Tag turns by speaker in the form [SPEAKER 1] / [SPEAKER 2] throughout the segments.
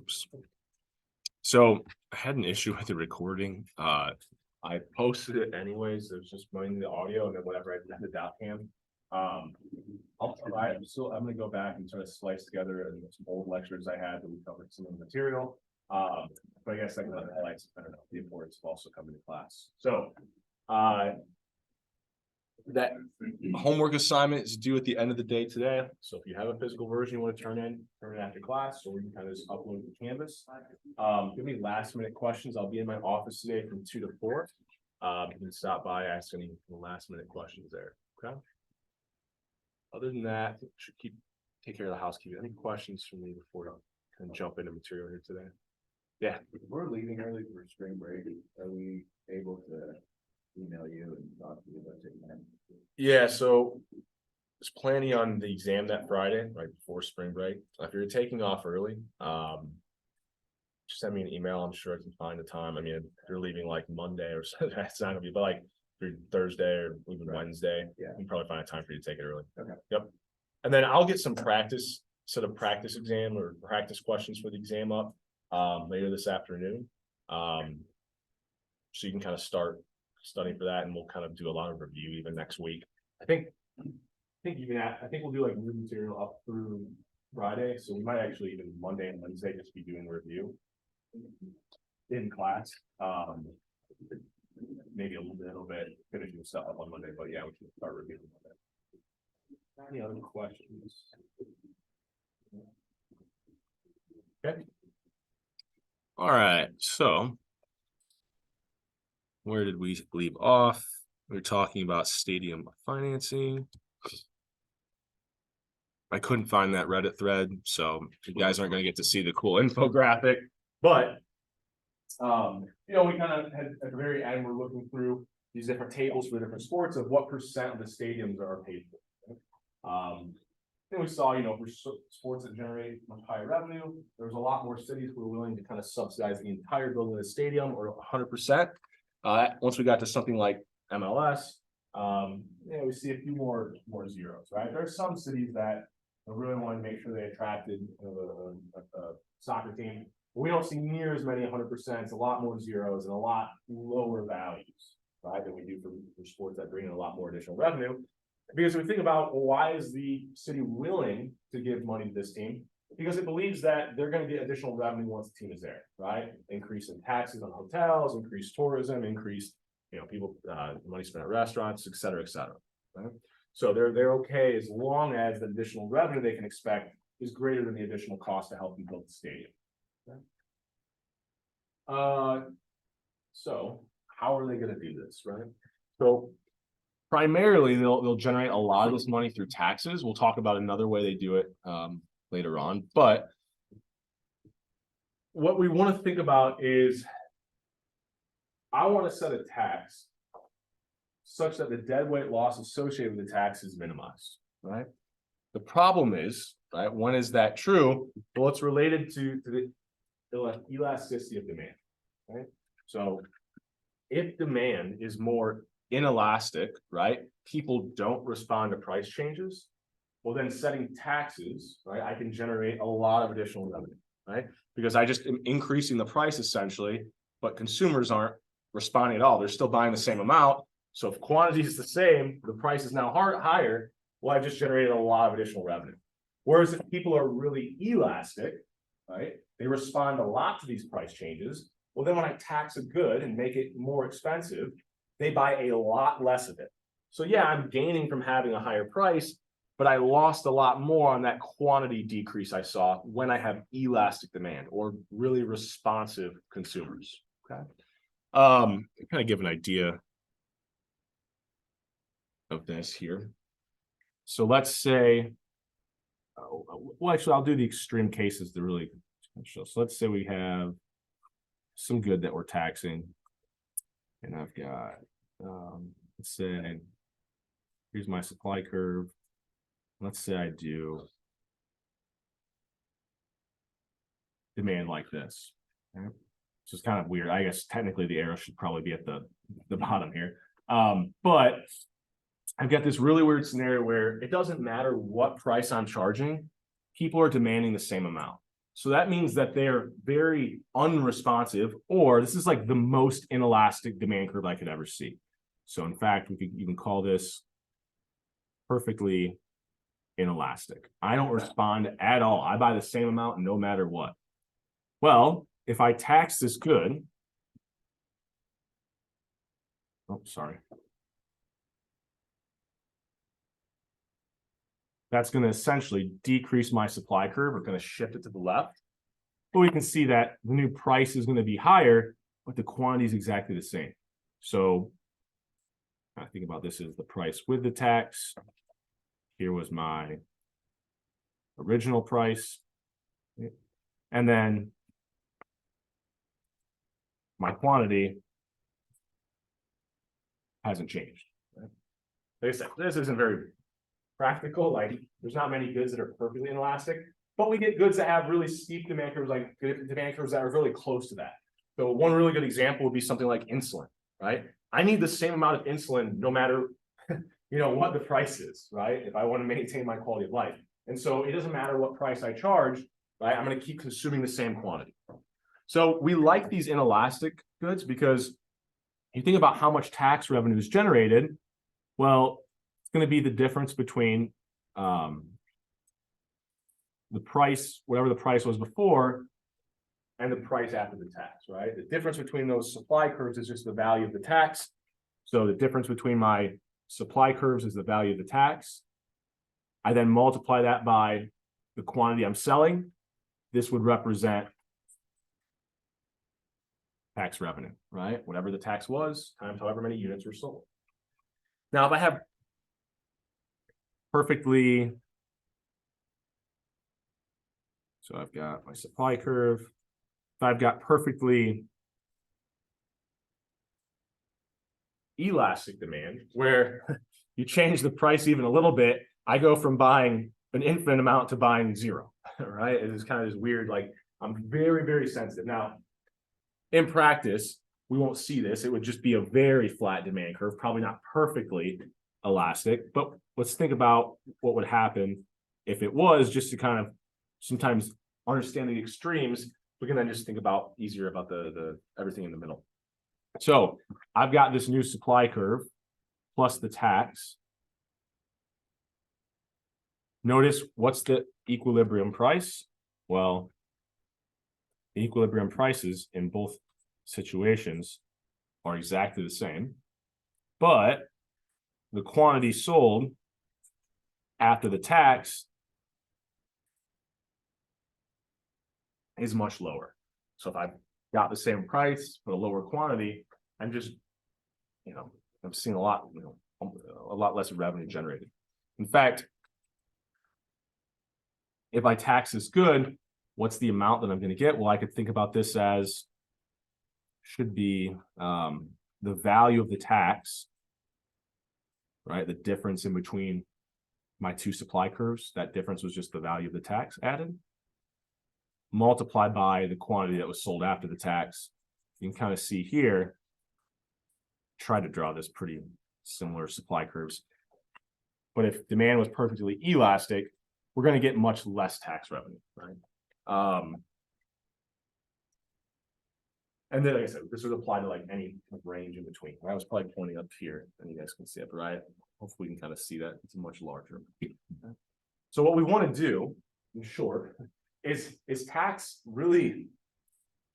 [SPEAKER 1] Oops. So I had an issue with the recording. I posted it anyways. It was just mainly the audio, and then whatever I left the dot cam. I'll provide. I'm gonna go back and try to slice together some old lectures I had that we covered some of the material. But I guess I can highlight, I don't know, the importance of also coming to class. So that homework assignment is due at the end of the day today. So if you have a physical version you want to turn in after class, or you can kind of just upload to Canvas. Give me last minute questions. I'll be in my office today from 2 to 4. You can stop by, ask any last minute questions there. Okay. Other than that, I think we should take care of the housekeeping. Any questions from me before I kind of jump into material here today? Yeah.
[SPEAKER 2] We're leaving early for spring break. Are we able to email you and talk to you about taking that?
[SPEAKER 1] Yeah, so there's planning on the exam that Friday, right before spring break. If you're taking off early, just send me an email. I'm sure I can find the time. I mean, if you're leaving like Monday or something, that's not gonna be, but like if you're Thursday or even Wednesday,
[SPEAKER 2] Yeah.
[SPEAKER 1] you can probably find a time for you to take it early.
[SPEAKER 2] Okay.
[SPEAKER 1] Yep. And then I'll get some practice exam or practice questions for the exam up later this afternoon. So you can kind of start studying for that, and we'll kind of do a lot of review even next week. I think we'll do like new material up through Friday, so we might actually even Monday and Wednesday just be doing review in class. Maybe a little bit finishing stuff up on Monday, but yeah, we can start reviewing Monday. Any other questions? Okay. All right, so where did we leave off? We were talking about stadium financing. I couldn't find that Reddit thread, so you guys aren't going to get to see the cool infographic. But you know, we kind of had at the very end, we're looking through these different tables for different sports of what percent of the stadiums are paid for. Then we saw, you know, for sports that generate much higher revenue, there's a lot more cities who are willing to kind of subsidize the entire building of the stadium, or 100%. Once we got to something like MLS, we see a few more zeros, right? There are some cities that really want to make sure they attracted a soccer team. But we don't see near as many 100%. It's a lot more zeros and a lot lower values, right, than we do for sports that bring in a lot more additional revenue. Because if we think about, well, why is the city willing to give money to this team? Because it believes that they're going to get additional revenue once the team is there, right? Increase in taxes on hotels, increase tourism, increase, people money spent at restaurants, et cetera, right? So they're okay as long as the additional revenue they can expect is greater than the additional cost to help them build the stadium. Okay? So how are they going to do this, right? So primarily they'll generate a lot of this money through taxes. We'll talk about another way they do it later on, but what we want to think about is, I want to set a tax such that the deadweight loss associated with the tax is minimized, right? The problem is, right, when is that true? Well, it's related to the elasticity of demand, right? So if demand is more inelastic, right, people don't respond to price changes, well, then setting taxes, right, I can generate a lot of additional revenue, right? Because I just am increasing the price essentially, but consumers aren't responding at all. They're still buying the same amount. So if quantity is the same, the price is now higher. Well, I just generated a lot of additional revenue. Whereas if people are really elastic, right, they respond a lot to these price changes. Well, then when I tax a good and make it more expensive, they buy a lot less of it. So yeah, I'm gaining from having a higher price, but I lost a lot more on that quantity decrease I saw when I have elastic demand or really responsive consumers. Okay. Kind of give an idea of this here. So let's say, well, actually, I'll do the extreme cases to really show. So let's say we have some good that we're taxing, and I've got, let's say, here's my supply curve. Let's say I do demand like this. Okay? Which is kind of weird. I guess technically the arrow should probably be at the bottom here. But I've got this really weird scenario where it doesn't matter what price I'm charging, people are demanding the same amount. So that means that they're very unresponsive, or this is like the most inelastic demand curve I could ever see. So in fact, we could even call this perfectly inelastic. I don't respond at all. I buy the same amount no matter what. Well, if I tax this good, oh, sorry. That's going to essentially decrease my supply curve. We're going to shift it to the left. But we can see that the new price is going to be higher, but the quantity is exactly the same. So I think about this as the price with the tax. Here was my original price. And then my quantity hasn't changed. Right? Like I said, this isn't very practical. Like there's not many goods that are perfectly inelastic, but we get goods that have really steep demand curves, like demand curves that are really close to that. So one really good example would be something like insulin, right? I need the same amount of insulin no matter what the price is, right? If I want to maintain my quality of life. And so it doesn't matter what price I charge, right? I'm going to keep consuming the same quantity. So we like these inelastic goods because you think about how much tax revenue is generated. Well, it's going to be the difference between the price, whatever the price was before, and the price after the tax, right? The difference between those supply curves is just the value of the tax. So the difference between my supply curves is the value of the tax. I then multiply that by the quantity I'm selling. This would represent tax revenue, right? Whatever the tax was, times however many units were sold. Now, if I have perfectly, so I've got my supply curve. If I've got perfectly elastic demand, where you change the price even a little bit, I go from buying an infinite amount to buying zero, right? It is kind of this weird, like I'm very, very sensitive. Now, in practice, we won't see this. It would just be a very flat demand curve, probably not perfectly elastic, but let's think about what would happen if it was, just to kind of sometimes understand the extremes. We can then just think about easier about the everything in the middle. So I've got this new supply curve plus the tax. Notice what's the equilibrium price? Well, the equilibrium prices in both situations are exactly the same, but the quantity sold after the tax is much lower. So if I've got the same price but a lower quantity, I'm just, I'm seeing a lot less revenue generated. In fact, if I tax this good, what's the amount that I'm going to get? Well, I could think about this as should be the value of the tax, right? The difference in between my two supply curves. That difference was just the value of the tax added, multiplied by the quantity that was sold after the tax. You can kind of see here, try to draw this pretty similar supply curves. But if demand was perfectly elastic, we're going to get much less tax revenue, right? And then, like I said, this would apply to like any range in between. I was probably pointing up here, and you guys can see it, right? Hopefully, we can kind of see that it's much larger. So what we want to do, in short, is tax really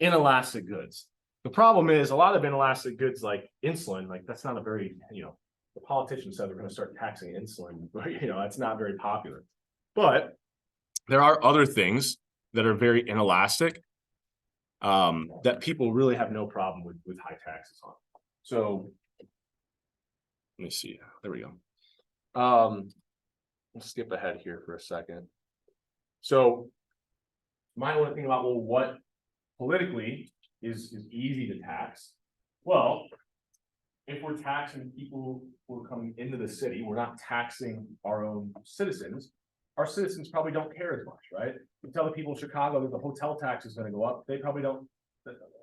[SPEAKER 1] inelastic goods. The problem is a lot of inelastic goods like insulin, like that's not a very, the politicians said they're going to start taxing insulin, but it's not very popular. But there are other things that are very inelastic that people really have no problem with high taxes on. So let me see. There we go. Let's skip ahead here for a second. So might want to think about, well, what politically is easy to tax? Well, if we're taxing people who are coming into the city, we're not taxing our own citizens. Our citizens probably don't care as much, right? You tell the people in Chicago that the hotel tax is going to go up, they probably don't.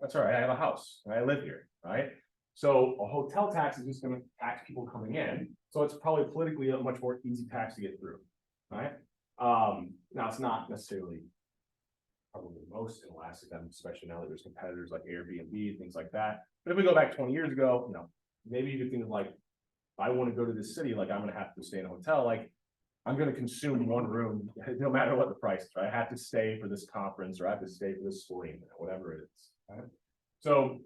[SPEAKER 1] That's all right. I have a house. I live here, right? So a hotel tax is just going to tax people coming in. So it's probably politically a much more easy tax to get through, right? Now it's not necessarily probably most inelastic, especially now that there's competitors like Airbnb, things like that. But if we go back 20 years ago, you know, maybe you could think of like, if I want to go to this city, like I'm gonna have to stay in a hotel, like I'm gonna consume one room, no matter what the price is, right? I have to stay for this conference, or I have to stay for this sporting event, whatever it is. Right? So,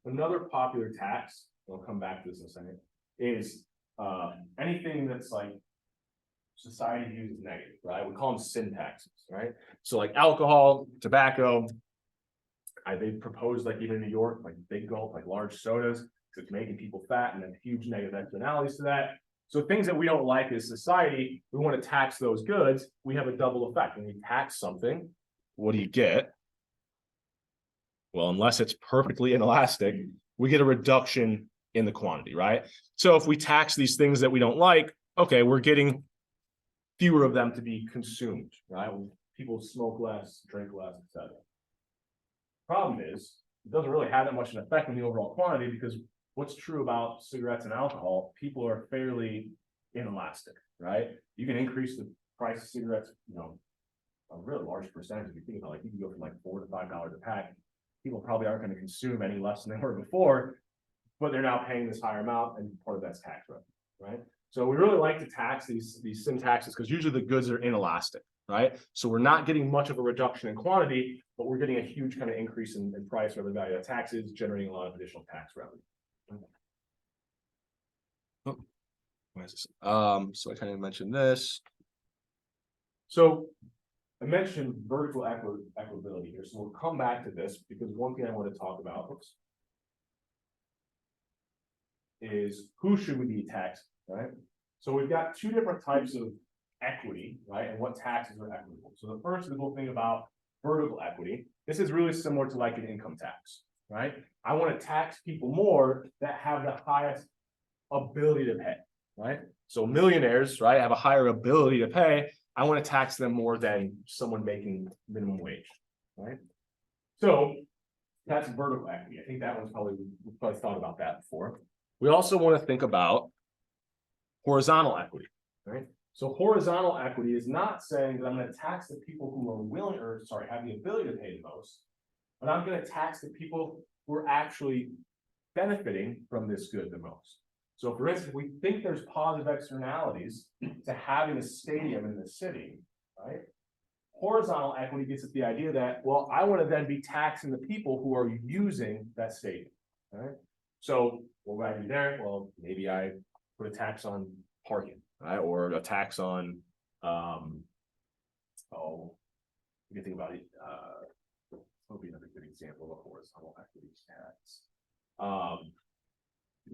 [SPEAKER 1] another popular tax, we'll come back to this in a second, is anything that's like society views as negative, right? We call them sin taxes, right? So like alcohol, tobacco, they proposed like even in New York, like big gulp, like large sodas, because it's making people fat and then huge negative externalities to that. So things that we don't like as society, we want to tax those goods. We have a double effect. When you tax something, what do you get? Well, unless it's perfectly inelastic, we get a reduction in the quantity, right? So if we tax these things that we don't like, okay, we're getting fewer of them to be consumed, right? People smoke less, drink less, etc. Problem is, it doesn't really have that much an effect on the overall quantity, because what's true about cigarettes and alcohol, people are fairly inelastic, right? You can increase the price of cigarettes, you know, a really large percentage. If you think about it, like you can go from like $4 to $5 a pack. People probably aren't going to consume any less than they were before, but they're now paying this higher amount, and part of that's tax revenue, right? So we really like to tax these sin taxes, because usually the goods are inelastic, right? So we're not getting much of a reduction in quantity, but we're getting a huge kind of increase in price or the value of taxes, generating a lot of additional tax revenue. Oh, why is this? So I kind of mentioned this. So I mentioned vertical equitability here, so we'll come back to this, because one thing I want to talk about is who should we be taxing, right? So we've got two different types of equity, right? And what taxes are equitable. So the first is we'll think about vertical equity. This is really similar to like an income tax, right? I want to tax people more that have the highest ability to pay, right? So millionaires, right, have a higher ability to pay. I want to tax them more than someone making minimum wage, right? So that's vertical equity. I think that one's we've probably thought about that before. We also want to think about horizontal equity, right? So horizontal equity is not saying that I'm going to tax the people who are willing, or sorry, have the ability to pay the most, but I'm going to tax the people who are actually benefiting from this good the most. So for instance, we think there's positive externalities to having a stadium in the city, right? Horizontal equity gets at the idea that, well, I want to then be taxing the people who are using that stadium, right? So what would I do there? Well, maybe I put a tax on parking, right? Or a tax on, you can think about it. What would be another good example of a horizontal equity tax?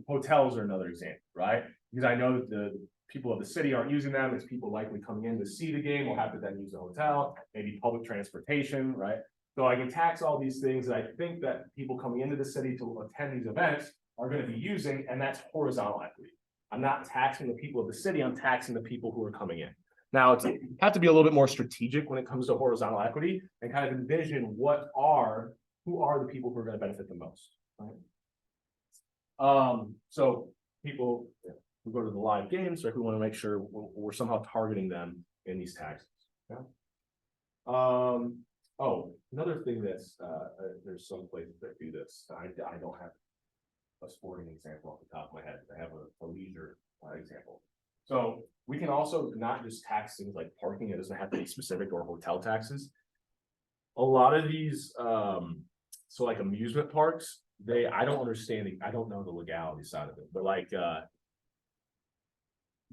[SPEAKER 1] Hotels are another example, right? Because I know that the people of the city aren't using them. It's people likely coming in to see the game will have to then use the hotel, maybe public transportation, right? So I can tax all these things that I think that people coming into the city to attend these events are going to be using, and that's horizontal equity. I'm not taxing the people of the city, I'm taxing the people who are coming in. Now, it's have to be a little bit more strategic when it comes to horizontal equity, and kind of envision who are the people who are going to benefit the most, right? So people who go to the live games, right, we want to make sure we're somehow targeting them in these taxes. Yeah. Oh, another thing that's there's some places that do this. I don't have a sporting example off the top of my head. I have a leisure example. So we can also not just tax things like parking. It doesn't have to be specific, or hotel taxes. A lot of these, so like amusement parks, I don't understand, I don't know the legality side of it, but like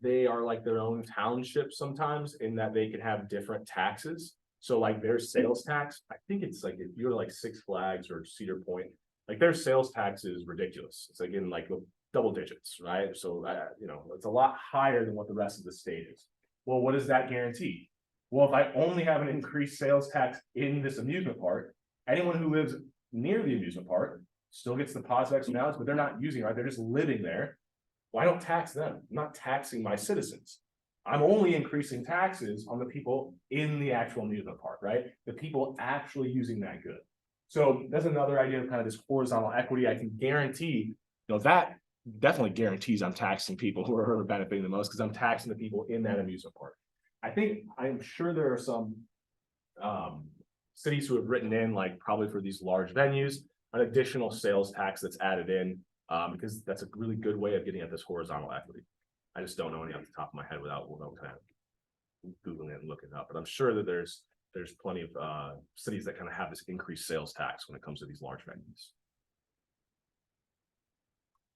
[SPEAKER 1] they are like their own township sometimes, in that they can have different taxes. So like their sales tax, I think it's like if you're like Six Flags or Cedar Point, like their sales tax is ridiculous. It's like in like double digits, right? So you know, it's a lot higher than what the rest of the state is. Well, what does that guarantee? Well, if I only have an increased sales tax in this amusement park, anyone who lives near the amusement park still gets the positive externalities, but they're not using it, right? They're just living there. Well, I don't tax them. I'm not taxing my citizens. I'm only increasing taxes on the people in the actual amusement park, right? The people actually using that good. So that's another idea of kind of this horizontal equity. I can guarantee, you know, that definitely guarantees I'm taxing people who are benefiting the most, because I'm taxing the people in that amusement park. I'm sure there are some cities who have written in, like probably for these large venues, an additional sales tax that's added in, because that's a really good way of getting at this horizontal equity. I just don't know any off the top of my head without kind of Googling it and looking it up, but I'm sure that there's plenty of cities that kind of have this increased sales tax when it comes to these large venues.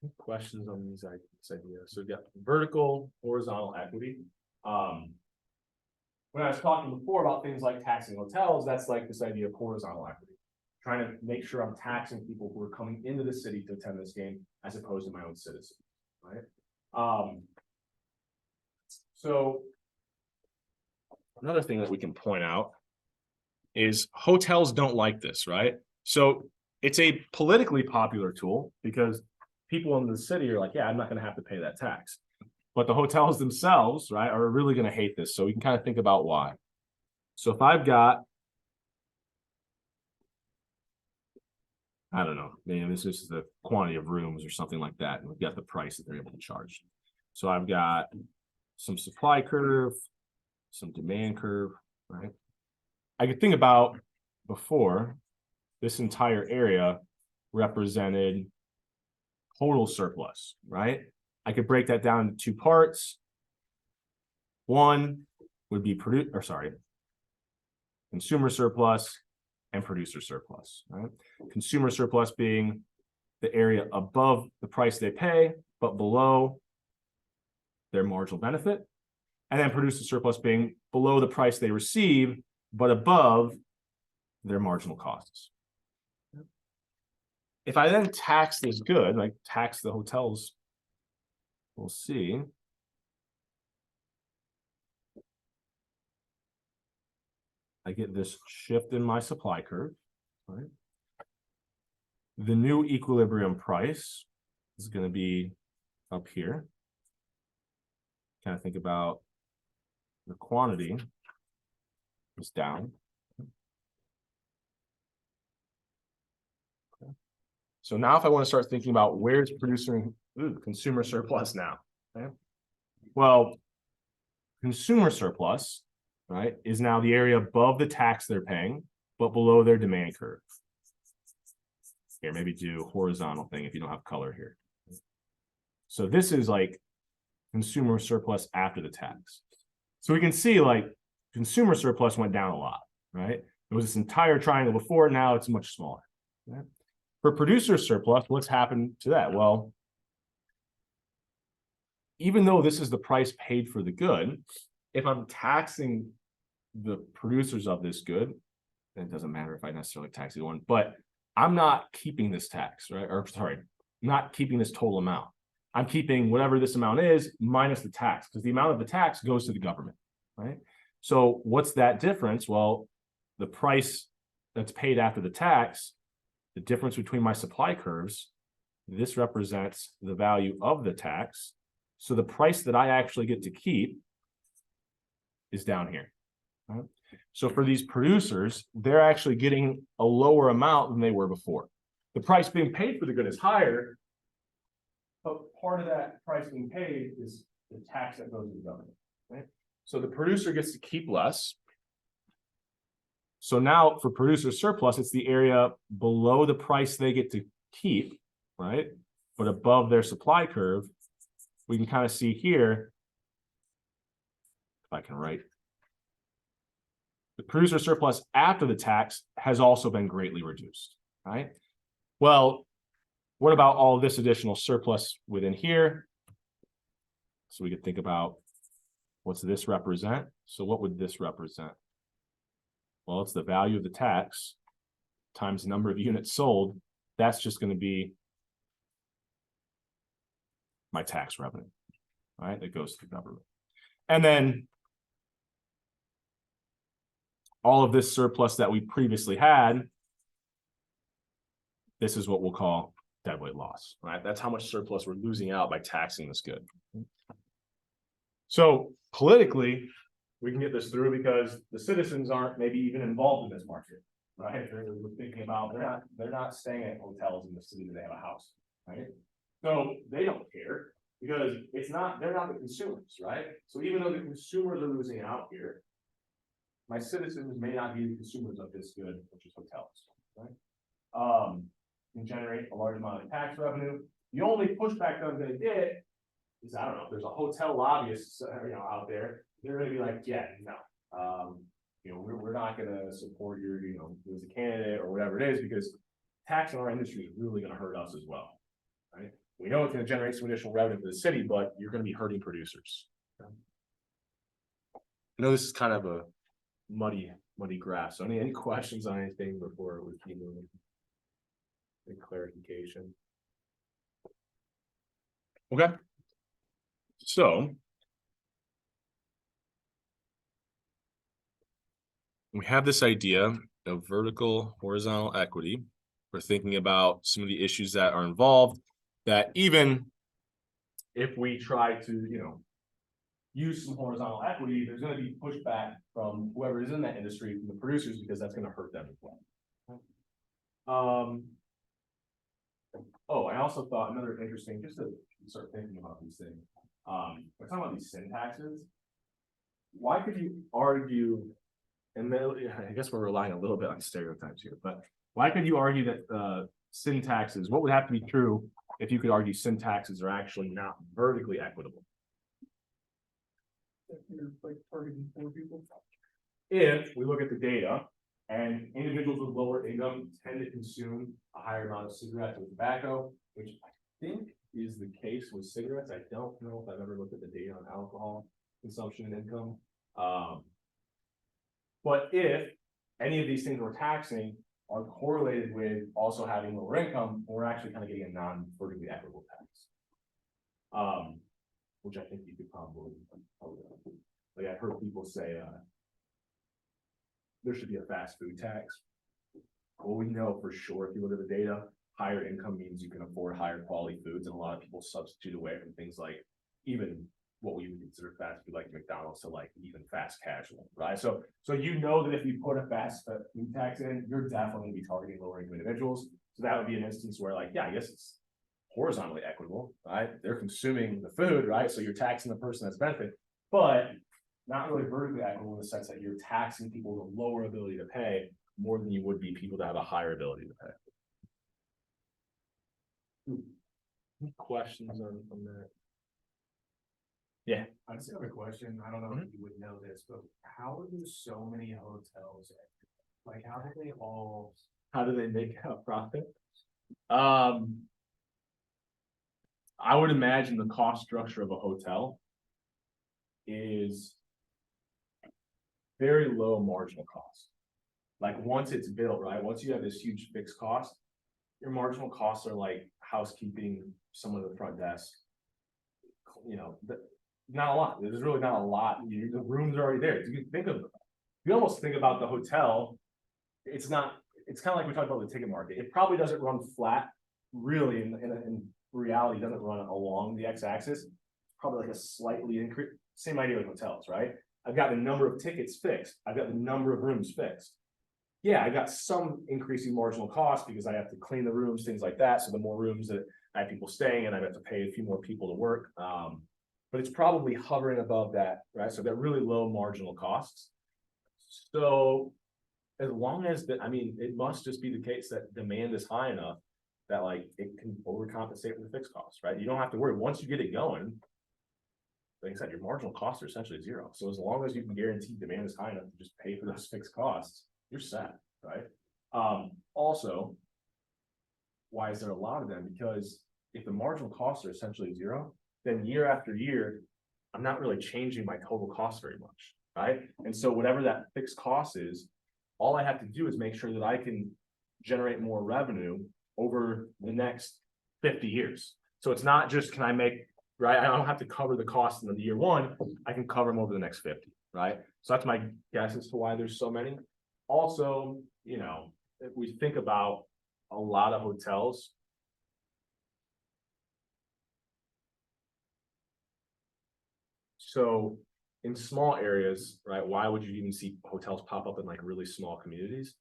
[SPEAKER 1] Any questions on this idea? So we've got vertical, horizontal equity. When I was talking before about things like taxing hotels, that's like this idea of horizontal equity. Trying to make sure I'm taxing people who are coming into the city to attend this game as opposed to my own citizens, right? So another thing that we can point out is hotels don't like this, right? So it's a politically popular tool because people in the city are like, yeah, I'm not going to have to pay that tax. But the hotels themselves, right, are really going to hate this. So we can kind of think about why. So if I've got, I don't know, maybe this is the quantity of rooms or something like that, and we've got the price that they're able to charge. So I've got some supply curve, some demand curve, right? I could think about before this entire area represented total surplus, right? I could break that down into two parts. One would be consumer surplus and producer surplus, right? Consumer surplus being the area above the price they pay, but below their marginal benefit. And then producer surplus being below the price they receive, but above their marginal costs. If I then tax this good, like tax the hotels, we'll see. I get this shift in my supply curve, right? The new equilibrium price is going to be up here. Kind of think about the quantity is down. Okay. So now if I want to start thinking about where's producing consumer surplus now, okay? Well, consumer surplus, right, is now the area above the tax they're paying, but below their demand curve. Here, maybe do horizontal thing if you don't have color here. So this is like consumer surplus after the tax. So we can see like consumer surplus went down a lot, right? There was this entire triangle before, now it's much smaller. Right? For producer surplus, what's happened to that? Well, even though this is the price paid for the good, if I'm taxing the producers of this good, then it doesn't matter if I necessarily tax the one, but I'm not keeping this tax, right? Or sorry, not keeping this total amount. I'm keeping whatever this amount is minus the tax, because the amount of the tax goes to the government, right? So what's that difference? Well, the price that's paid after the tax, the difference between my supply curves, this represents the value of the tax. So the price that I actually get to keep is down here. Right? So for these producers, they're actually getting a lower amount than they were before. The price being paid for the good is higher, but part of that price being paid is the tax that goes to the government. Right? So the producer gets to keep less. So now for producer surplus, it's the area below the price they get to keep, right? But above their supply curve. We can kind of see here, if I can write, the producer surplus after the tax has also been greatly reduced, right? Well, what about all of this additional surplus within here? So we could think about what's this represent? So what would this represent? Well, it's the value of the tax times the number of units sold. That's just going to be my tax revenue, right? That goes to the government. And then all of this surplus that we previously had, this is what we'll call deadweight loss, right? That's how much surplus we're losing out by taxing this good. So politically, we can get this through because the citizens aren't maybe even involved in this market, right? They're thinking about they're not staying at hotels in the city that they have a house, right? So they don't care because they're not the consumers, right? So even though the consumers are losing out here, my citizens may not be the consumers of this good, which is hotels, right? Can generate a large amount of tax revenue. The only pushback that I'm gonna get is, I don't know, if there's a hotel lobbyist, out there, they're gonna be like, yeah, no. We're not gonna support your, you as a candidate or whatever it is, because tax in our industry is really gonna hurt us as well, right? We know it's gonna generate some additional revenue for the city, but you're gonna be hurting producers. I know this is kind of a muddy graph, so any questions on anything before we keep moving? Any clarification? Okay. So. We have this idea of vertical horizontal equity. We're thinking about some of the issues that are involved, that even if we try to, use some horizontal equity, there's going to be pushback from whoever is in that industry, from the producers, because that's going to hurt them as well. I also thought another interesting, just to start thinking about these things. We're talking about these syntaxes. Why could you argue, and then I guess we're relying a little bit on stereotypes here, but why could you argue that syntaxes, what would have to be true if you could argue syntaxes are actually not vertically equitable?
[SPEAKER 3] Like targeting poor people.
[SPEAKER 1] If we look at the data, and individuals with lower income tend to consume a higher amount of cigarettes or tobacco, which I think is the case with cigarettes. I don't know if I've ever looked at the data on alcohol consumption and income. But if any of these things we're taxing are correlated with also having lower income, we're actually kind of getting a non-vertically equitable tax. Which I think you could probably like I've heard people say there should be a fast food tax. Well, we know for sure, if you look at the data, higher income means you can afford higher quality foods, and a lot of people substitute away from things like even what we would consider fast food, like McDonald's, to like even fast casual, right? So that if you put a fast food tax in, you're definitely gonna be targeting lower income individuals. So that would be an instance where, like, yeah, I guess it's horizontally equitable, right? They're consuming the food, right? So you're taxing the person that's benefiting, but not really vertically equitable in the sense that you're taxing people with a lower ability to pay more than you would be people that have a higher ability to pay. Any questions on that? Yeah.
[SPEAKER 3] I just have a question. I don't know if you would know this, but how do so many hotels, like, how
[SPEAKER 1] do they make a profit? I would imagine the cost structure of a hotel is very low marginal cost. Like once it's built, right? Once you have this huge fixed cost, your marginal costs are like housekeeping, someone at the front desk. Not a lot. There's really not a lot. The rooms are already there. You almost think about the hotel. It's kind of like we talked about the ticket market. It probably doesn't run flat, really, in reality, doesn't run along the x-axis. Probably like a slightly increase. Same idea with hotels, right? I've got the number of tickets fixed. I've got the number of rooms fixed. Yeah, I got some increasing marginal cost because I have to clean the rooms, things like that. So the more rooms that I have people staying in, I have to pay a few more people to work. But it's probably hovering above that, right? So they're really low marginal costs. So as long as it must just be the case that demand is high enough that like it can overcompensate for the fixed costs, right? You don't have to worry. Once you get it going, like I said, your marginal costs are essentially zero. So as long as you can guarantee demand is high enough to just pay for those fixed costs, you're set, right? Also, why is there a lot of them? Because if the marginal costs are essentially zero, then year after year, I'm not really changing my total cost very much, right? And so whatever that fixed cost is, all I have to do is make sure that I can generate more revenue over the next 50 years. So it's not just, can I make, right? I don't have to cover the cost in the year one. I can cover them over the next 50, right? So that's my guess as to why there's so many. Also, if we think about a lot of hotels, so in small areas, right, why would you even see hotels pop up in like really small communities?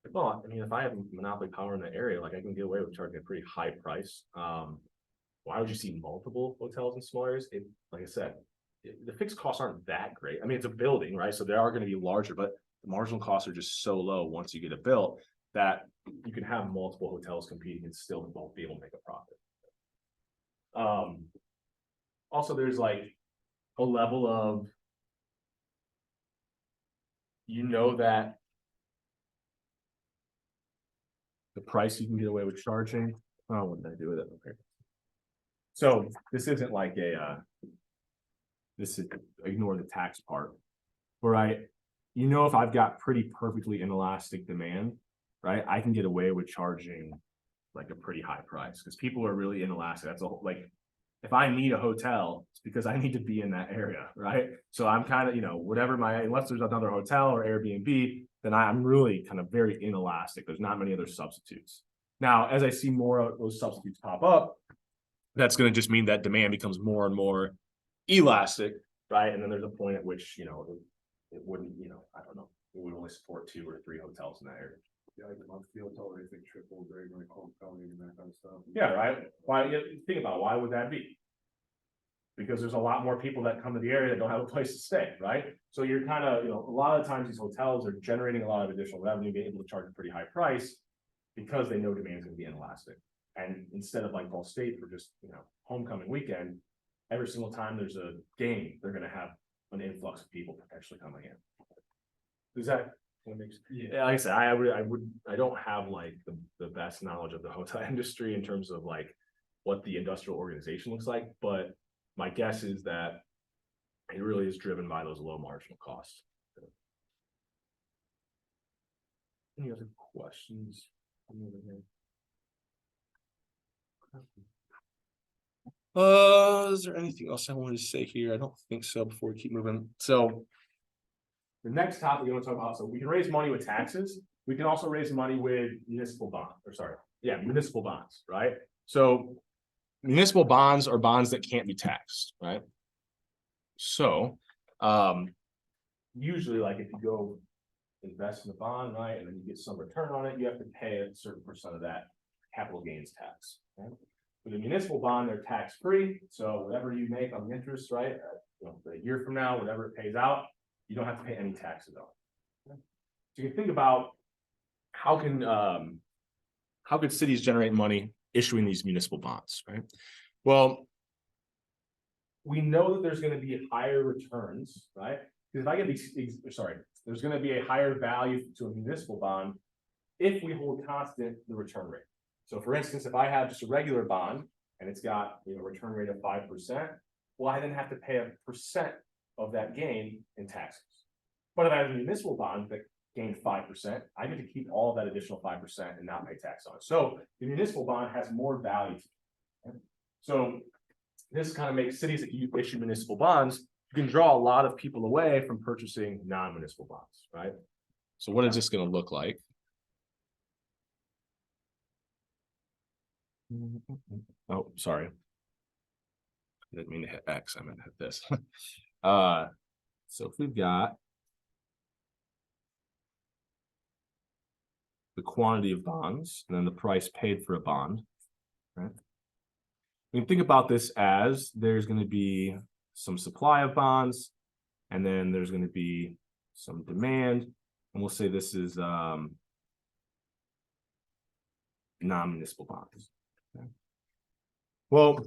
[SPEAKER 1] Well, if I have monopoly power in the area, like I can get away with charging a pretty high price. Why would you see multiple hotels in small areas? Like I said, the fixed costs aren't that great. It's a building, right? So they are going to be larger, but the marginal costs are just so low once you get it built that you can have multiple hotels competing and still won't be able to make a profit. Also, there's like a level of, that the price you can get away with charging. Oh, what did I do with it? Okay. So this isn't like this is, ignore the tax part, right? If I've got pretty perfectly inelastic demand, right, I can get away with charging like a pretty high price because people are really inelastic. That's a whole, like, if I need a hotel, it's because I need to be in that area, right? So I'm kind of, whatever unless there's another hotel or Airbnb, then I'm really kind of very inelastic. There's not many other substitutes. Now, as I see more of those substitutes pop up, that's going to just mean that demand becomes more and more elastic, right? And then there's a point at which, it wouldn't, I don't know, it would only support 2 or 3 hotels in that area.
[SPEAKER 2] Yeah, like the monthly hotel rate, I think triple, very, very compelling and that kind of stuff.
[SPEAKER 1] Yeah, right. Why? Think about why would that be? Because there's a lot more people that come to the area that don't have a place to stay, right? So you're kind of, a lot of times these hotels are generating a lot of additional revenue, being able to charge a pretty high price because they know demand is going to be inelastic. And instead of like Ball State for just, homecoming weekend, every single time there's a game, they're going to have an influx of people potentially coming in. Does that? Yeah, like I said, I don't have like the best knowledge of the hotel industry in terms of like what the industrial organization looks like, but my guess is that it really is driven by those low marginal costs. Any other questions? Is there anything else I wanted to say here? I don't think so before we keep moving. So the next topic we want to talk about, so we can raise money with taxes. We can also raise money with municipal bonds, right? So municipal bonds are bonds that can't be taxed, right? So usually like if you go invest in a bond, right, and then you get some return on it, you have to pay a certain percent of that capital gains tax. Right? With a municipal bond, they're tax-free. So whatever you make on the interest, right, a year from now, whatever it pays out, you don't have to pay any taxes on it. So you can think about how could cities generate money issuing these municipal bonds, right? Well, we know that there's going to be higher returns, right? Because if I get there's going to be a higher value to a municipal bond if we hold constant the return rate. So for instance, if I have just a regular bond and it's got a return rate of 5%, well, I then have to pay 1% of that gain in taxes. But if I have a municipal bond that gained 5%, I get to keep all of that additional 5% and not pay tax on it. So the municipal bond has more value to it. Okay? So this kind of makes cities that you issue municipal bonds, you can draw a lot of people away from purchasing non-municipal bonds, right? So what is this going to look like? Oh, sorry. I didn't mean to hit X, I meant to hit this. So if we've got the quantity of bonds and then the price paid for a bond, right? We can think about this as there's going to be some supply of bonds, and then there's going to be some demand, and we'll say this is non-municipal bonds. Okay. Well,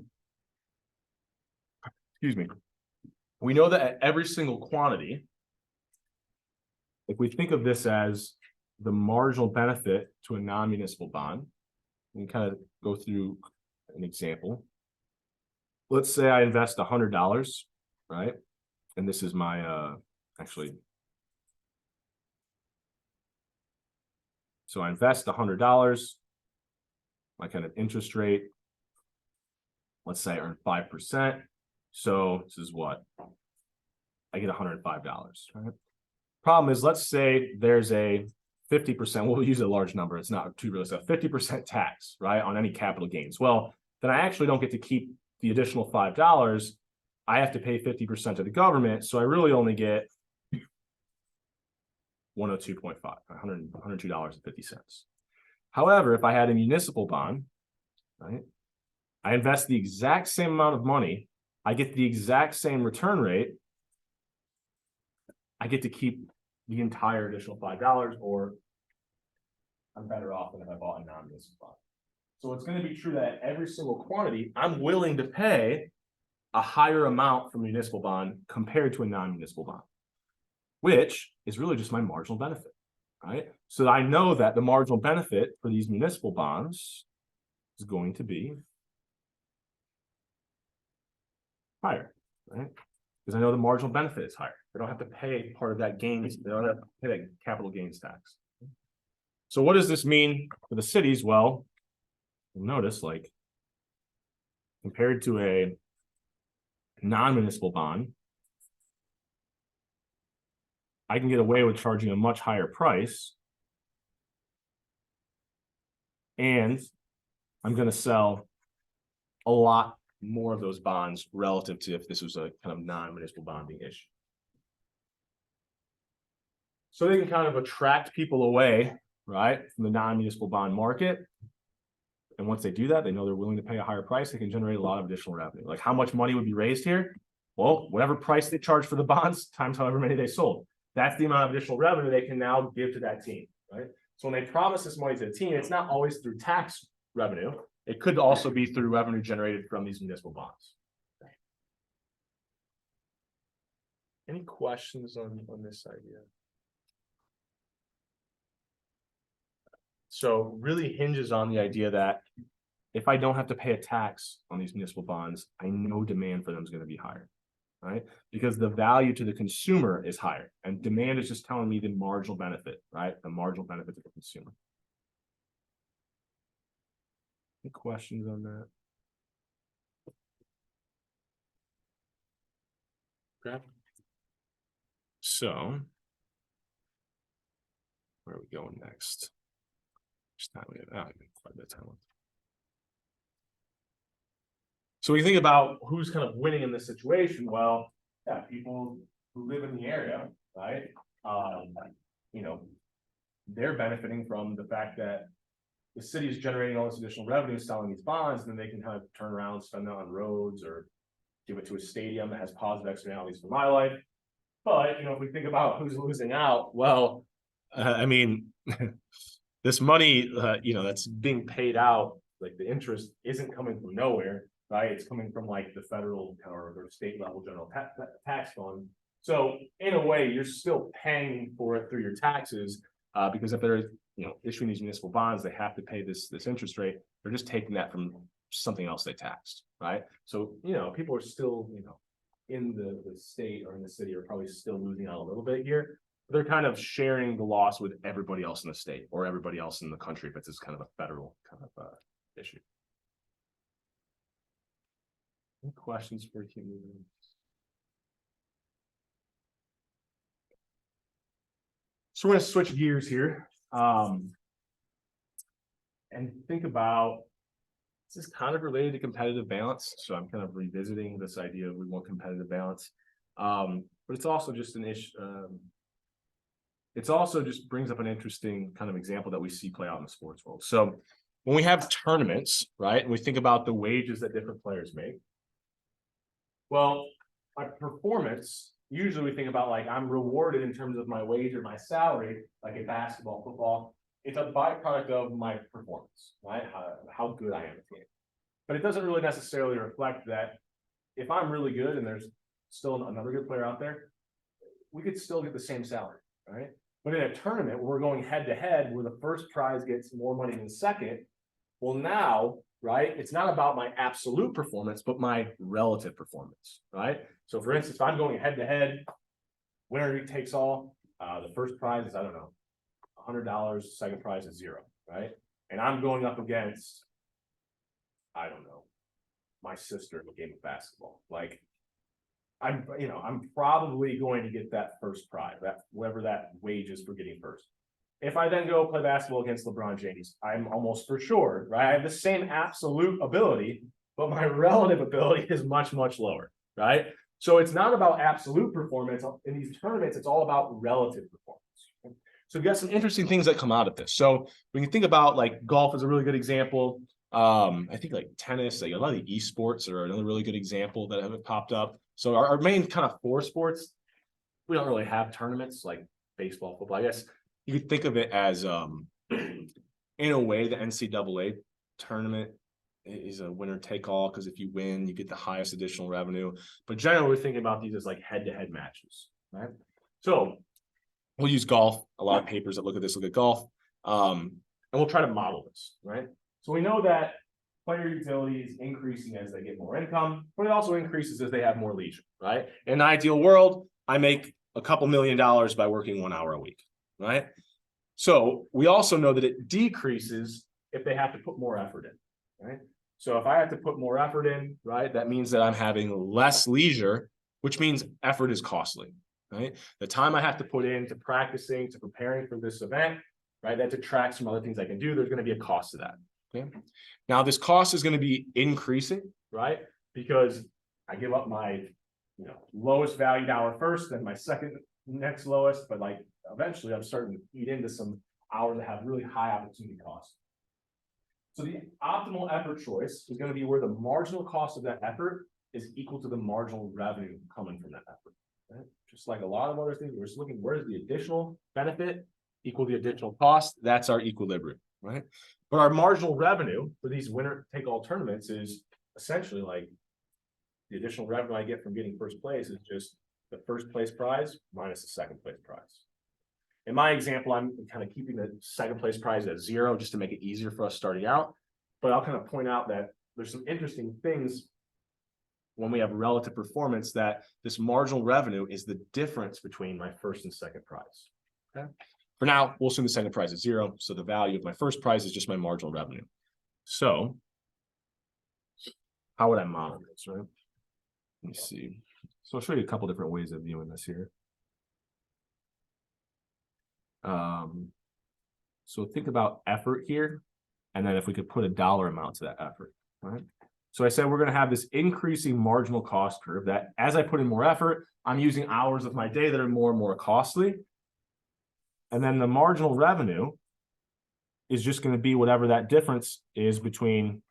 [SPEAKER 1] excuse me. We know that at every single quantity, if we think of this as the marginal benefit to a non-municipal bond, we can kind of go through an example. Let's say I invest $100, right? And this is my so I invest $100, my kind of interest rate, let's say I earn 5%. So this is what I get $105, right? Problem is, let's say there's a 50%, we'll use a large number, it's not too real, so 50% tax, right, on any capital gains. Well, then I actually don't get to keep the additional $5. I have to pay 50% to the government, so I really only get $102.5, $102.50. However, if I had a municipal bond, right, I invest the exact same amount of money, I get the exact same return rate, I get to keep the entire additional $5, or I'm better off than if I bought a non-municipal bond. So it's going to be true that every single quantity, I'm willing to pay a higher amount for municipal bond compared to a non-municipal bond, which is really just my marginal benefit, right? So I know that the marginal benefit for these municipal bonds is going to be higher, right? Because I know the marginal benefit is higher. They don't have to pay part of that gains. They don't have to pay that capital gains tax. So what does this mean for the cities? Well, you'll notice, like, compared to a non-municipal bond, I can get away with charging a much higher price, and I'm going to sell a lot more of those bonds relative to if this was a kind of non-municipal bonding issue. So they can kind of attract people away, right, from the non-municipal bond market. And once they do that, they know they're willing to pay a higher price. They can generate a lot of additional revenue. Like, how much money would be raised here? Well, whatever price they charge for the bonds times however many they sold. That's the amount of additional revenue they can now give to that team, right? So when they promise this money to the team, it's not always through tax revenue. It could also be through revenue generated from these municipal bonds. Any questions on this idea? So really hinges on the idea that if I don't have to pay a tax on these municipal bonds, I know demand for them is going to be higher, right? Because the value to the consumer is higher, and demand is just telling me the marginal benefit, right? The marginal benefit to the consumer. Any questions on that? Okay. So, where are we going next? Just not we have quite a bit of time left. So we think about who's kind of winning in this situation. Well, yeah, people who live in the area, right? You know, they're benefiting from the fact that the city is generating all this additional revenue selling these bonds, and then they can kind of turn around and spend it on roads or give it to a stadium that has positive externalities for my life. But, you know, if we think about who's losing out, well, I mean, this money, you know, that's being paid out, like the interest isn't coming from nowhere, right? It's coming from like the federal or state level general tax fund. So in a way, you're still paying for it through your taxes, because if they're, you know, issuing these municipal bonds, they have to pay this interest rate. They're just taking that from something else they taxed, right? So, you know, people are still, you know, in the state or in the city are probably still losing out a little bit here. They're kind of sharing the loss with everybody else in the state or everybody else in the country if it's just kind of a federal kind of issue. Any questions for you? So we're going to switch gears here and think about, this is kind of related to competitive balance. So I'm kind of revisiting this idea of we want competitive balance, but it's also just an issue. It's also just brings up an interesting kind of example that we see play out in the sports world. So when we have tournaments, right, and we think about the wages that different players make, well, my performance, usually we think about like I'm rewarded in terms of my wage or my salary, like in basketball, football. It's a byproduct of my performance, right? How good I am at the game. But it doesn't really necessarily reflect that if I'm really good and there's still another good player out there, we could still get the same salary, right? But in a tournament where we're going head to head, where the first prize gets more money than the second, well, now, right, it's not about my absolute performance, but my relative performance, right? So for instance, if I'm going head to head, winner takes all, the first prize is, I don't know, $100, second prize is $0, right? And I'm going up against, I don't know, my sister in a game of basketball. Like, I'm probably going to get that first prize, that whatever that wage is for getting first. If I then go play basketball against LeBron James, I'm almost for sure, right? I have the same absolute ability, but my relative ability is much, much lower, right? So it's not about absolute performance. In these tournaments, it's all about relative performance. So we've got some interesting things that come out of this. So when you think about like golf is a really good example. I think like tennis, like a lot of the esports are another really good example that have popped up. So our main kind of four sports, we don't really have tournaments. Like baseball, football. I guess you could think of it as in a way, the NCAA tournament is a winner take all, because if you win, you get the highest additional revenue. But generally, we're thinking about these as like head-to-head matches, right? So we'll use golf. A lot of papers that look at this look at golf. And we'll try to model this, right? So we know that player utility is increasing as they get more income, but it also increases as they have more leisure, right? In an ideal world, I make a couple $1 million by working 1 hour a week, right? So we also know that it decreases if they have to put more effort in, right? So if I have to put more effort in, right, that means that I'm having less leisure, which means effort is costly, right? The time I have to put into practicing, to preparing for this event, right, that detracts from other things I can do. There's going to be a cost to that, okay? Now, this cost is going to be increasing, right? Because I give up my, lowest valued hour first, then my second next lowest, but like eventually I'm starting to eat into some hours that have really high opportunity costs. So the optimal effort choice is going to be where the marginal cost of that effort is equal to the marginal revenue coming from that effort, right? Just like a lot of other things, we're just looking, where's the additional benefit equal the additional cost? That's our equilibrium, right? But our marginal revenue for these winner take all tournaments is essentially like the additional revenue I get from getting first place is just the first place prize minus the second place prize. In my example, I'm kind of keeping the second place prize at 0 just to make it easier for us starting out. But I'll kind of point out that there's some interesting things when we have relative performance, that this marginal revenue is the difference between my first and second prize. Okay. For now, we'll assume the second prize is 0. So the value of my first prize is just my marginal revenue. So how would I model this, right? Let me see. So I'll show you a couple different ways of viewing this here. So think about effort here, and then if we could put a dollar amount to that effort, right? So I said we're going to have this increasing marginal cost curve that as I put in more effort, I'm using hours of my day that are more and more costly. And then the marginal revenue is just going to be whatever that difference is between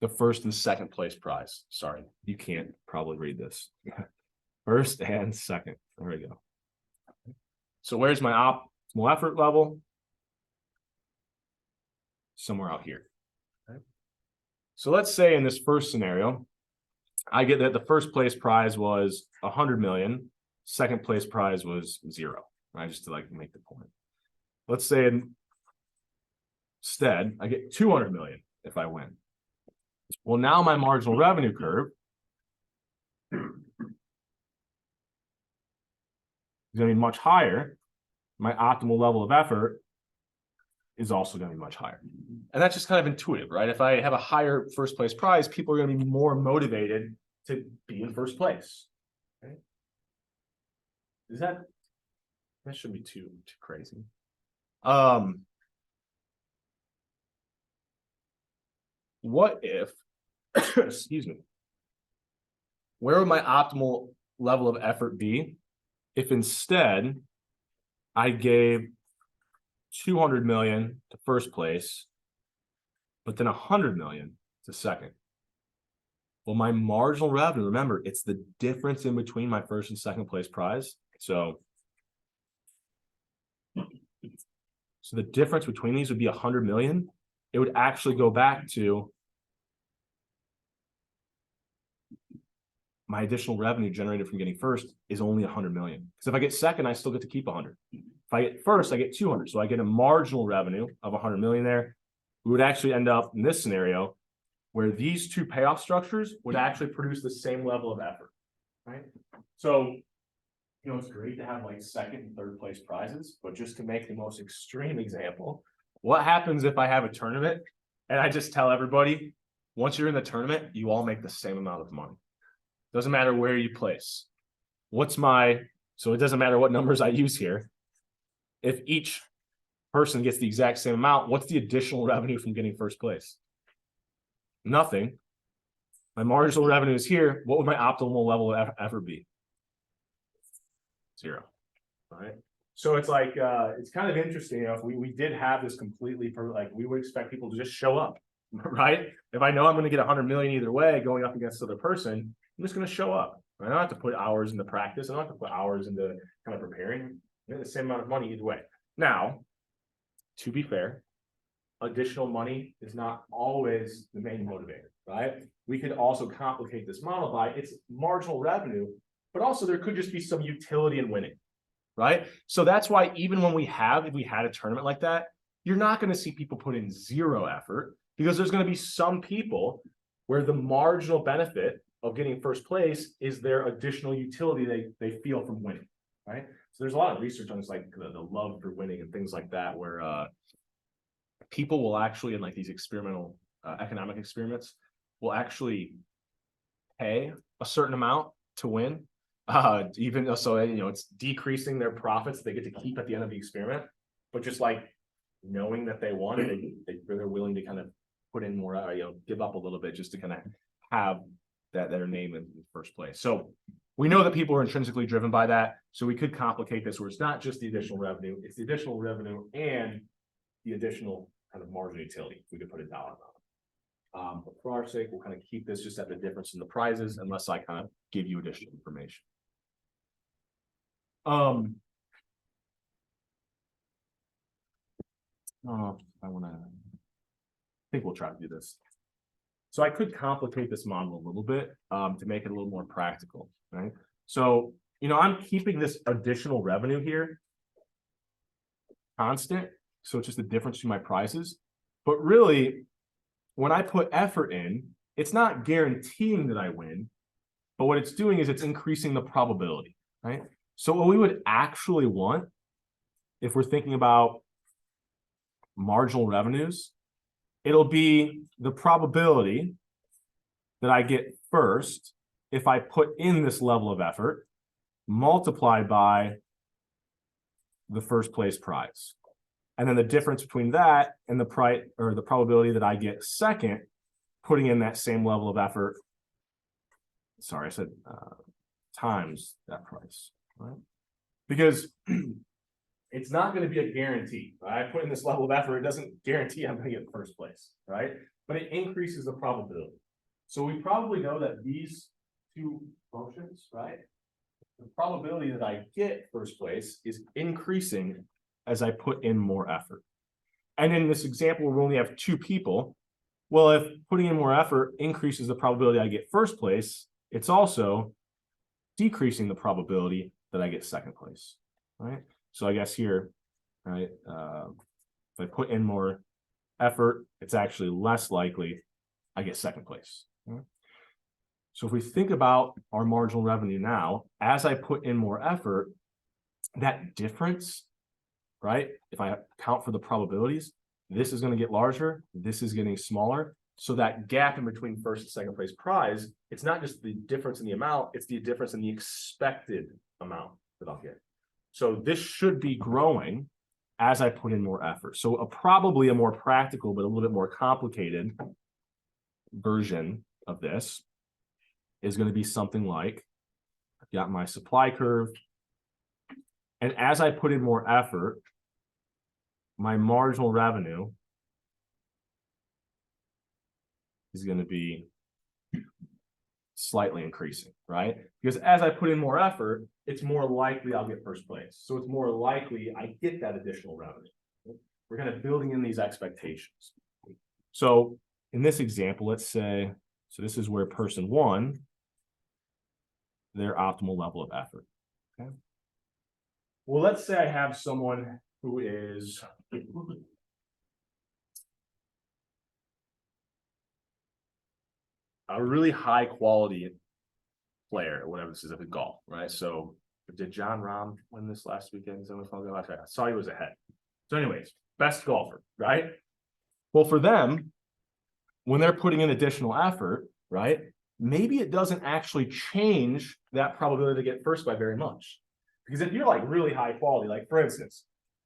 [SPEAKER 1] the first and second place prize. Sorry, you can't probably read this. First and second. There we go. So where's my optimal effort level? Somewhere out here. Okay. So let's say in this first scenario, I get that the first place prize was 100 million, second place prize was 0, right? Just to like make the point. Let's say instead I get 200 million if I win. Well, now my marginal revenue curve is going to be much higher. My optimal level of effort is also going to be much higher. And that's just kind of intuitive, right? If I have a higher first place prize, people are going to be more motivated to be in first place. Okay. That shouldn't be too crazy. What if, excuse me, where would my optimal level of effort be if instead I gave 200 million to first place, but then 100 million to second? Well, my marginal revenue, remember, it's the difference in between my first and second place prize. So the difference between these would be 100 million. It would actually go back to my additional revenue generated from getting first is only 100 million. Because if I get second, I still get to keep 100. If I get first, I get 200. So I get a marginal revenue of 100 million there. We would actually end up in this scenario where these two payoff structures would actually produce the same level of effort, right? So, it's great to have like second and third place prizes, but just to make the most extreme example, what happens if I have a tournament and I just tell everybody, once you're in the tournament, you all make the same amount of money. Doesn't matter where you place. So it doesn't matter what numbers I use here. If each person gets the exact same amount, what's the additional revenue from getting first place? Nothing. My marginal revenue is here. What would my optimal level of effort be? 0. All right. So it's like, it's kind of interesting. If we did have this completely we would expect people to just show up, right? If I know I'm going to get 100 million either way going up against the other person, I'm just going to show up. I don't have to put hours into practice. I don't have to put hours into kind of preparing. You get the same amount of money either way. Now, to be fair, additional money is not always the main motivator, right? We could also complicate this model by its marginal revenue, but also there could just be some utility in winning, right? So that's why even when if we had a tournament like that, you're not going to see people put in zero effort, because there's going to be some people where the marginal benefit of getting first place is their additional utility they feel from winning, right? So there's a lot of research on this, like the love for winning and things like that, where people will actually, in like these experimental economic experiments, will actually pay a certain amount to win. Even so, it's decreasing their profits they get to keep at the end of the experiment, but just like knowing that they won, they're willing to kind of put in more, give up a little bit just to kind of have their name in first place. So we know that people are intrinsically driven by that. So we could complicate this where it's not just the additional revenue, it's the additional revenue and the additional kind of margin utility. If we could put a dollar amount. But for our sake, we'll kind of keep this just at the difference in the prizes, unless I kind of give you additional information. I think we'll try to do this. So I could complicate this model a little bit to make it a little more practical, right? So, I'm keeping this additional revenue here constant. So it's just the difference between my prices. But really, when I put effort in, it's not guaranteeing that I win, but what it's doing is it's increasing the probability, right? So what we would actually want, if we're thinking about marginal revenues, it'll be the probability that I get first if I put in this level of effort multiplied by the first place prize. And then the difference between that and the probability that I get second, putting in that same level of effort. Sorry, I said times that price, right? Because it's not going to be a guarantee. Right? I put in this level of effort, it doesn't guarantee I'm going to get first place, right? But it increases the probability. So we probably know that these two functions, right? The probability that I get first place is increasing as I put in more effort. And in this example, where we only have two people, well, if putting in more effort increases the probability I get first place, it's also decreasing the probability that I get second place, right? So I guess here, right, if I put in more effort, it's actually less likely I get second place. Right? So if we think about our marginal revenue now, as I put in more effort, that difference, right? If I account for the probabilities, this is going to get larger, this is getting smaller. So that gap in between first and second place prize, it's not just the difference in the amount, it's the difference in the expected amount that I'll get. So this should be growing as I put in more effort. So probably a more practical, but a little bit more complicated version of this is going to be something like, I've got my supply curve. And as I put in more effort, my marginal revenue is going to be slightly increasing, right? Because as I put in more effort, it's more likely I'll get first place. So it's more likely I get that additional revenue. We're kind of building in these expectations. So in this example, let's say, so this is where person one, their optimal level of effort. Okay. Well, let's say I have someone who is a really high quality player, or whatever this is, at golf, right? So did John Rahm win this last weekend? I saw he was ahead. So anyways, best golfer, right? Well, for them, when they're putting in additional effort, right? Maybe it doesn't actually change that probability to get first by very much. Because if you're like really high quality, like for instance,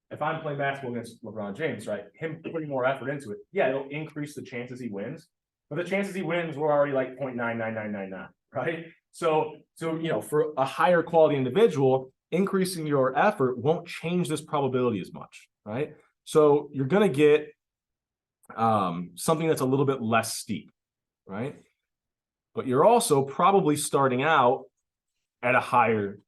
[SPEAKER 1] if I'm playing basketball against LeBron James, right? Him putting more effort into it, yeah, it'll increase the chances he wins. But the chances he wins were already like 0.99999, right? So for a higher quality individual, increasing your effort won't change this probability as much, right? So you're going to get something that's a little bit less steep, right? But you're also probably starting out at a higher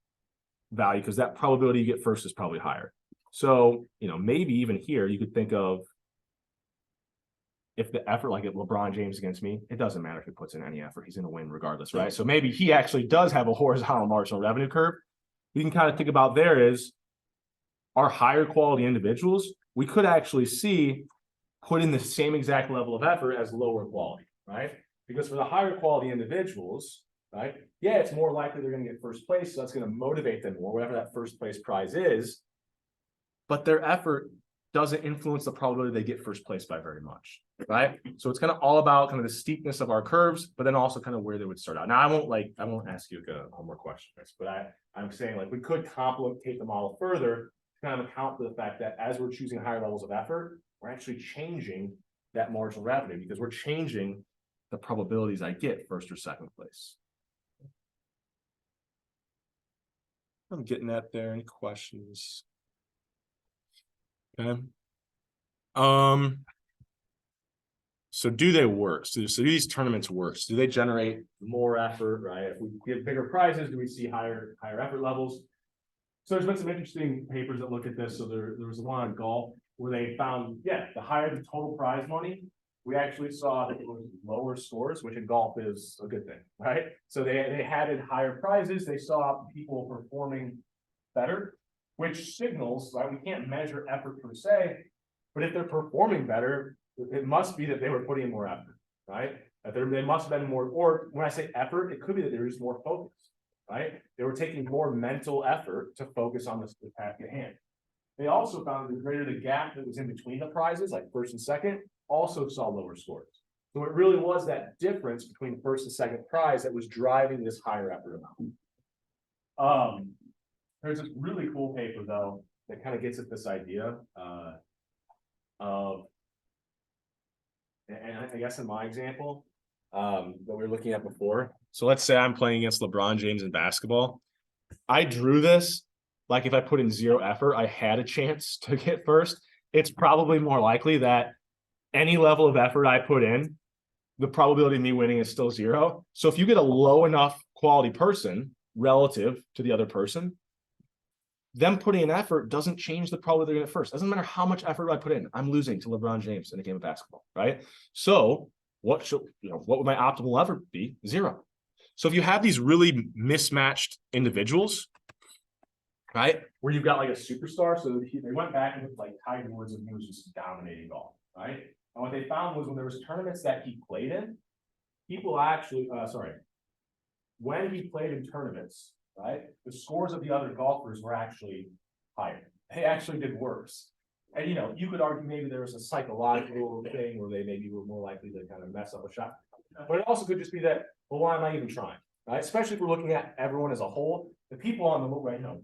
[SPEAKER 1] value because that probability you get first is probably higher. So, maybe even here you could think of if the effort, like at LeBron James against me, it doesn't matter if he puts in any effort, he's going to win regardless, right? So maybe he actually does have a horizontal marginal revenue curve. We can kind of think about there is our higher quality individuals, we could actually see put in the same exact level of effort as lower quality, right? Because for the higher quality individuals, right? Yeah, it's more likely they're going to get first place. So that's going to motivate them more, whatever that first place prize is. But their effort doesn't influence the probability they get first place by very much, right? So it's kind of all about kind of the steepness of our curves, but then also kind of where they would start out. Now, I won't ask you a homework question, but I'm saying like we could complicate the model further to kind of account for the fact that as we're choosing higher levels of effort, we're actually changing that marginal revenue because we're changing the probabilities I get first or second place. I'm getting at there. Any questions? Okay. So do they work? So do these tournaments work? Do they generate more effort, right? If we give bigger prizes, do we see higher effort levels? So there's been some interesting papers that look at this. So there was one on golf where they found, the higher the total prize money, we actually saw that it was lower scores, which in golf is a good thing, right? So they had higher prizes. They saw people performing better, which signals, right? We can't measure effort per se, but if they're performing better, it must be that they were putting in more effort, right? That they must have been more, or when I say effort, it could be that they were just more focused, right? They were taking more mental effort to focus on the task at hand. They also found that the greater the gap that was in between the prizes, like first and second, also saw lower scores. So it really was that difference between first and second prize that was driving this higher effort amount. There's this really cool paper though that kind of gets at this idea of, and I guess in my example that we were looking at before. So let's say I'm playing against LeBron James in basketball. I drew this like if I put in zero effort, I had a chance to get first. It's probably more likely that any level of effort I put in, the probability of me winning is still zero. So if you get a low enough quality person relative to the other person, them putting in effort doesn't change the probability they're going to get first. Doesn't matter how much effort I put in. I'm losing to LeBron James in a game of basketball, right? So what would my optimal effort be? Zero. So if you have these really mismatched individuals, right, where you've got like a superstar, so they went back and with like Tiger Woods and he was just dominating golf, right? And what they found was when there was tournaments that he played in, people actually, when he played in tournaments, right, the scores of the other golfers were actually higher. They actually did worse. And you could argue maybe there was a psychological thing where they maybe were more likely to kind of mess up a shot. But it also could just be that, well, why am I even trying? Right? Especially if we're looking at everyone as a whole. The people on the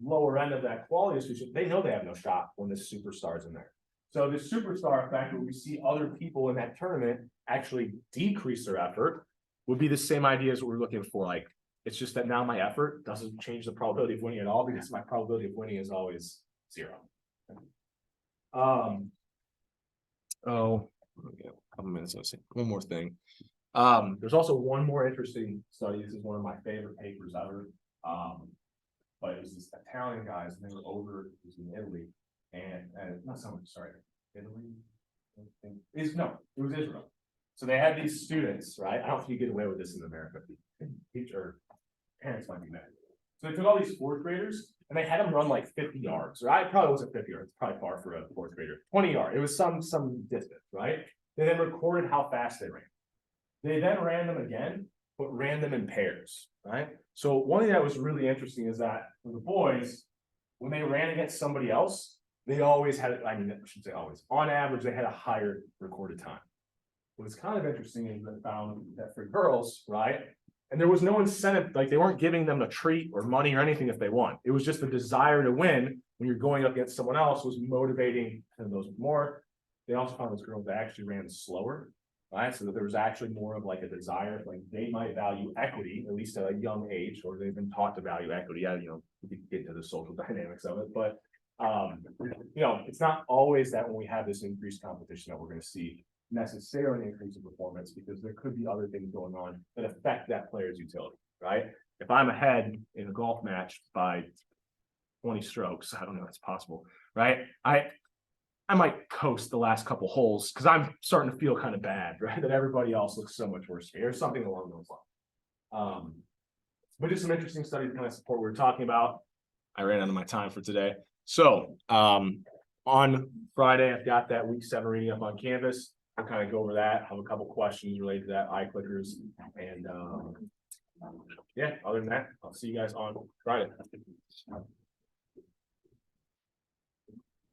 [SPEAKER 1] lower end of that quality distribution, they know they have no shot when this superstar's in there. So the superstar effect, where we see other people in that tournament actually decrease their effort, would be the same idea as what we're looking for. Like, it's just that now my effort doesn't change the probability of winning at all because my probability of winning is always zero. A couple minutes. Let's see. One more thing. There's also one more interesting study. This is one of my favorite papers ever. But it was this Italian guys, and they were over in Italy, and not so much, sorry, Italy. It was Israel. So they had these students, right? I don't think you get away with this in America. Teacher parents might be mad. So they took all these fourth graders and they had them run like 50 yards. Or it probably wasn't 50 yards, it's probably far for a fourth grader. 20 yards. It was some distance, right? They then recorded how fast they ran. They then ran them again, but ran them in pairs, right? So one thing that was really interesting is that for the boys, when they ran against somebody else, they always had, I should say always, on average, they had a higher recorded time. What's kind of interesting is they found that for girls, right? And there was no incentive, like they weren't giving them a treat or money or anything if they won. It was just the desire to win when you're going up against someone else was motivating those more. They also found those girls that actually ran slower, right? So that there was actually more of like a desire, like they might value equity, at least at a young age, or they've been taught to value equity. We could get into the social dynamics of it, but it's not always that when we have this increased competition that we're going to see necessarily increase in performance, because there could be other things going on that affect that player's utility, right? If I'm ahead in a golf match by 20 strokes. I don't know if it's possible, right? I might coast the last couple holes because I'm starting to feel kind of bad, right? That everybody else looks so much worse here, or something along those lines. But just some interesting studies to kind of support what we're talking about. I ran out of my time for today. So on Friday, I've got that week 7 reading up on Canvas. I'll kind of go over that, have a couple questions related to that, eye clickers, and yeah, other than that, I'll see you guys on Friday.